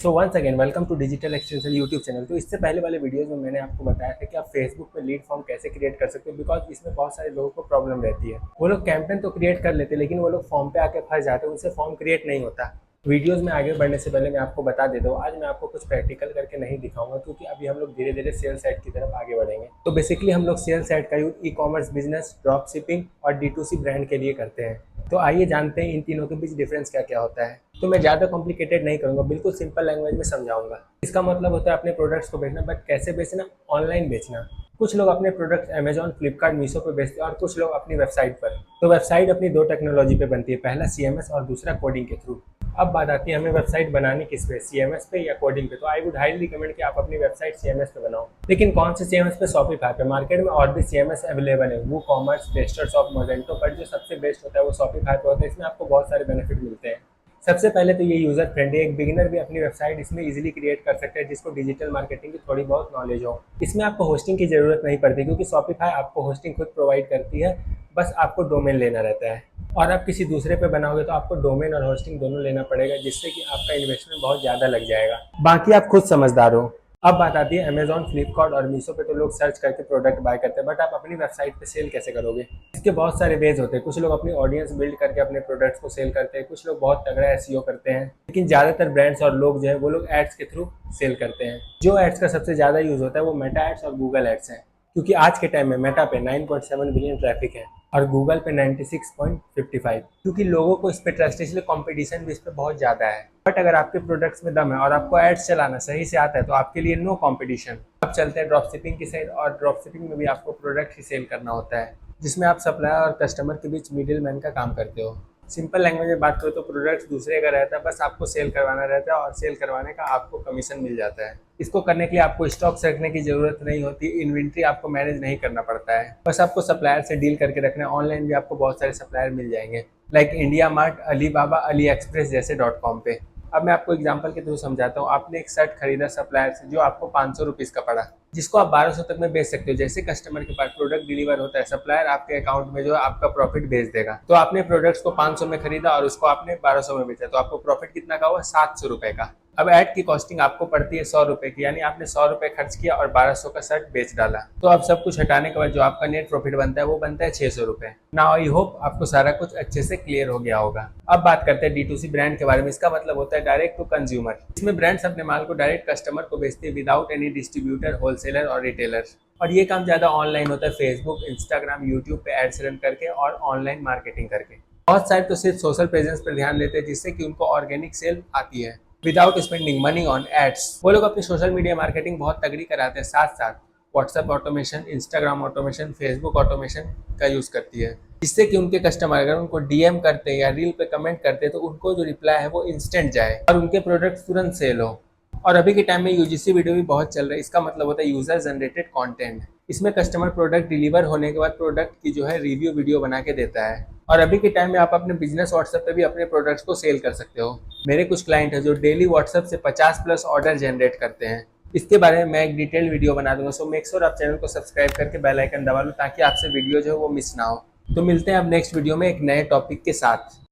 So once again welcome to digital extension YouTube channel. तो इससे पहले वाले वीडियोस में मैंने आपको बताया था कि आप फेसबुक पे लीड फॉर्म कैसे क्रिएट कर सकते हो, बिकॉज इसमें बहुत सारे लोगों को प्रॉब्लम रहती है। वो लोग कैंपेन तो क्रिएट कर लेते हैं लेकिन वो लोग फॉर्म पे आके फंस जाते हैं, उनसे फॉर्म क्रिएट नहीं होता। वीडियोस में आगे बढ़ने से पहले मैं आपको बता देता हूँ, आज मैं आपको कुछ प्रैक्टिकल करके नहीं दिखाऊंगा क्योंकि अभी हम लोग धीरे धीरे सेल्स साइट की तरफ आगे बढ़ेंगे। तो बेसिकली हम लोग सेल्स साइट का use e commerce business, drop shipping और D2C ब्रांड के लिए करते हैं। तो आइए जानते हैं इन तीनों के बीच डिफरेंस क्या क्या होता है। तो मैं ज़्यादा कॉम्प्लिकेटेड नहीं करूँगा, बिल्कुल सिंपल लैंग्वेज में समझाऊंगा। इसका मतलब होता है अपने प्रोडक्ट्स को बेचना, बट कैसे बेचना? ऑनलाइन बेचना। कुछ लोग अपने प्रोडक्ट्स अमेजॉन, फ्लिपकार्ट, मीशो पे बेचते हैं और कुछ लोग अपनी वेबसाइट पर। तो वेबसाइट अपनी दो टेक्नोलॉजी पे बनती है, पहला CMS और दूसरा कोडिंग के थ्रू। अब बात आती है हमें वेबसाइट बनानी किस पे, CMS पे या कोडिंग पे। तो आई वुड हाईली रिकमेंड कि आप अपनी वेबसाइट CMS पे बनाओ। लेकिन कौन से CMS पे? शॉपिफाई पे। मार्केट में और भी CMS अवेलेबल है, वो कॉमर्स, प्रेस्टरशॉप, मोजेंटो, पर जो सबसे बेस्ट होता है वो शॉपिफाई पे होता है। इसमें आपको बहुत सारे बेनिफिट मिलते हैं। सबसे पहले तो ये यूजर फ्रेंडली, एक बिगिनर भी अपनी वेबसाइट इसमें इजीली क्रिएट कर सकता है जिसको डिजिटल मार्केटिंग की थोड़ी बहुत नॉलेज हो। इसमें आपको होस्टिंग की जरूरत नहीं पड़ती क्योंकि शॉपिफाई आपको होस्टिंग खुद प्रोवाइड करती है, बस आपको डोमेन लेना रहता है। और आप किसी दूसरे पे बनाओगे तो आपको डोमेन और होस्टिंग दोनों लेना पड़ेगा, जिससे कि आपका इन्वेस्टमेंट बहुत ज़्यादा लग जाएगा। बाकी आप खुद समझदार हो। अब बात आती है अमेजॉन, फ्लिपकार्ट और मीशो पे तो लोग सर्च करके प्रोडक्ट बाय करते हैं, बट आप अपनी वेबसाइट पे सेल कैसे करोगे? इसके बहुत सारे वेज होते हैं। कुछ लोग अपनी ऑडियंस बिल्ड करके अपने प्रोडक्ट्स को सेल करते हैं, कुछ लोग बहुत तगड़ा SEO करते हैं, लेकिन ज़्यादातर ब्रांड्स और लोग जो है वो लोग एड्स के थ्रू सेल करते हैं। जो एड्स का सबसे ज़्यादा यूज़ होता है वो मेटा एड्स और गूगल एड्स हैं, क्योंकि आज के टाइम में मेटा पे 9.7 बिलियन ट्रैफिक है और गूगल पे 96.55, क्योंकि लोगों को इस पे ट्रस्ट है, इसलिए कंपटीशन भी इस पे बहुत ज़्यादा है। बट अगर आपके प्रोडक्ट्स में दम है और आपको एड्स चलाना सही से आता है तो आपके लिए नो कंपटीशन। अब चलते हैं ड्रॉप शिपिंग की साइड, और ड्रॉप शिपिंग में भी आपको प्रोडक्ट ही सेल करना होता है, जिसमें आप सप्लायर और कस्टमर के बीच मिडिल मैन का काम करते हो। सिंपल लैंग्वेज में बात करो तो प्रोडक्ट्स दूसरे का रहता है, बस आपको सेल करवाना रहता है और सेल करवाने का आपको कमीशन मिल जाता है। इसको करने के लिए आपको स्टॉक्स रखने की जरूरत नहीं होती, इन्वेंट्री आपको मैनेज नहीं करना पड़ता है, बस आपको सप्लायर से डील करके रखना है। ऑनलाइन भी आपको बहुत सारे सप्लायर मिल जाएंगे, like India mart, Alibaba, Ali express जैसे .com पे। अब मैं आपको एग्जांपल के थ्रू समझाता हूँ। आपने एक शर्ट खरीदा सप्लायर से जो आपको 500 रुपीज़ का पड़ा, जिसको आप 1200 तक में बेच सकते हो। जैसे कस्टमर के पास प्रोडक्ट डिलीवर होता है, सप्लायर आपके अकाउंट में जो है आपका प्रॉफिट भेज देगा। तो आपने प्रोडक्ट्स को 500 में खरीदा और उसको आपने 1200 में बेचा, तो आपको प्रॉफिट कितना का हुआ? 700 रुपए का। अब ऐड की कॉस्टिंग आपको पड़ती है 100 रुपए की, यानी आपने 100 रुपए खर्च किया और 1200 का शर्ट बेच डाला। तो अब सब कुछ हटाने के बाद जो आपका नेट प्रॉफिट बनता है वो बनता है 600 रुपए। नाउ आई होप आपको सारा कुछ अच्छे से क्लियर हो गया होगा। अब बात करते हैं D2C ब्रांड के बारे में। इसका मतलब होता है डायरेक्ट टू कंज्यूमर। इसमें ब्रांड्स अपने माल को डायरेक्ट कस्टमर को बेचते हैं विदाउट एनी डिस्ट्रीब्यूटर, होलसेलर और रिटेलर। और ये काम ज्यादा ऑनलाइन होता है, फेसबुक, इंस्टाग्राम, यूट्यूब पे एड्स रन करके और ऑनलाइन मार्केटिंग करके। बहुत सारे तो सिर्फ सोशल प्रेजेंस पर ध्यान देते हैं, जिससे कि उनको ऑर्गेनिक सेल आती है without spending money on ads. वो लोग अपनी सोशल मीडिया मार्केटिंग बहुत तगड़ी कराते हैं, साथ साथ WhatsApp automation, Instagram automation, Facebook automation का यूज करती है, जिससे कि उनके कस्टमर अगर उनको DM करते हैं या रील पे कमेंट करते हैं तो उनको जो रिप्लाई है वो इंस्टेंट जाए और उनके प्रोडक्ट तुरंत सेल हो। और अभी के टाइम में UGC वीडियो भी बहुत चल रहा है। इसका मतलब होता है यूजर जनरेटेड कंटेंट। इसमें कस्टमर प्रोडक्ट डिलीवर होने के बाद प्रोडक्ट की जो है रिव्यू वीडियो बना के देता है। और अभी के टाइम में आप अपने बिजनेस व्हाट्सएप पे भी अपने प्रोडक्ट्स को सेल कर सकते हो। मेरे कुछ क्लाइंट है जो डेली व्हाट्सएप से 50+ ऑर्डर जनरेट करते हैं। इसके बारे में मैं एक डिटेल वीडियो बना दूंगा, सो मेक श्योर आप चैनल को सब्सक्राइब करके बेल आइकन दबा लो ताकि आपसे वीडियो जो है वो मिस ना हो। तो मिलते हैं अब नेक्स्ट वीडियो में एक नए टॉपिक के साथ।